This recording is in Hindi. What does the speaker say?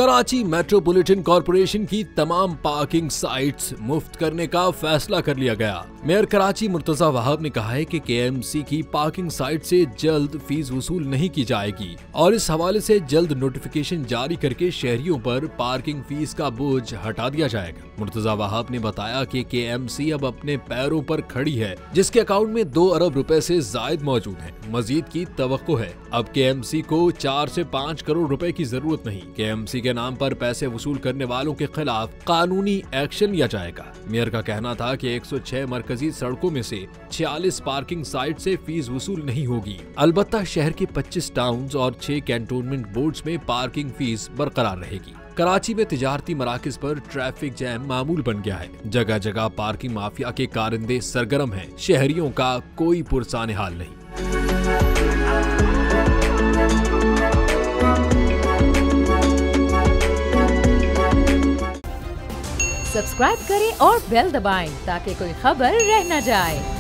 कराची मेट्रोपॉलिटन कॉरपोरेशन की तमाम पार्किंग साइट्स मुफ्त करने का फैसला कर लिया गया। मेयर कराची मुर्तजा वहाब ने कहा है कि केएमसी की पार्किंग साइट से जल्द फीस वसूल नहीं की जाएगी और इस हवाले से जल्द नोटिफिकेशन जारी करके शहरियों पर पार्किंग फीस का बोझ हटा दिया जाएगा। मुर्तजा वहाब ने बताया कि केएमसी अब अपने पैरों पर खड़ी है, जिसके अकाउंट में 2 अरब रुपए से जायद मौजूद है। मजीद की तवक्को है। अब केएमसी को 4 से 5 करोड़ रुपए की जरूरत नहीं। केएमसी के नाम पर पैसे वसूल करने वालों के खिलाफ कानूनी एक्शन लिया जाएगा। मेयर का कहना था कि 106 मरकजी सड़कों में से 46 पार्किंग साइट से फीस वसूल नहीं होगी। अलबत्ता शहर के 25 टाउन्स और 6 कैंटोनमेंट बोर्ड्स में पार्किंग फीस बरकरार रहेगी। कराची में तिजारती मराकज पर ट्रैफिक जैम मामूल बन गया है। जगह जगह पार्किंग माफिया के कारिंदे सरगर्म हैं। शहरियों का कोई पुरसाने हाल नहीं। सब्सक्राइब करें और बेल दबाएं ताकि कोई खबर रह न जाए।